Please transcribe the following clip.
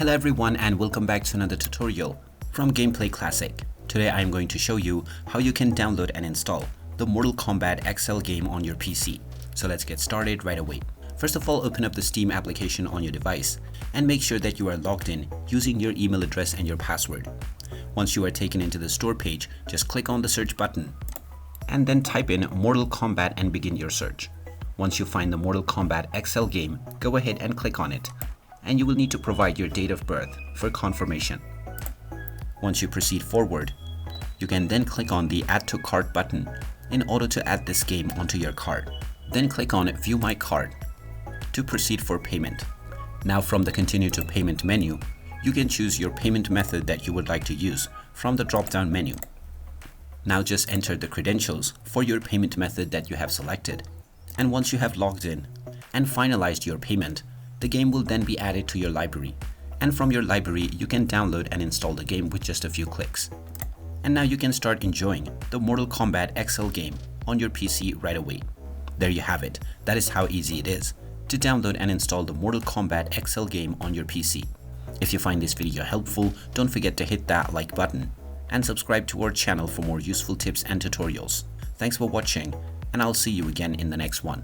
Hello everyone and welcome back to another tutorial from Gameplay Classic. Today I am going to show you how you can download and install the Mortal Kombat XL game on your PC. So let's get started right away. First of all, open up the Steam application on your device and make sure that you are logged in using your email address and your password. Once you are taken into the store page, just click on the search button and then type in Mortal Kombat and begin your search. Once you find the Mortal Kombat XL game, go ahead and click on it, and you will need to provide your date of birth for confirmation. Once you proceed forward, you can then click on the Add to Cart button in order to add this game onto your cart. Then click on View My Cart to proceed for payment. Now from the Continue to Payment menu, you can choose your payment method that you would like to use from the drop-down menu. Now just enter the credentials for your payment method that you have selected. And once you have logged in and finalized your payment, the game will then be added to your library. And from your library, you can download and install the game with just a few clicks. And now you can start enjoying the Mortal Kombat XL game on your PC right away. There you have it. That is how easy it is to download and install the Mortal Kombat XL game on your PC. If you find this video helpful, don't forget to hit that like button and subscribe to our channel for more useful tips and tutorials. Thanks for watching, and I'll see you again in the next one.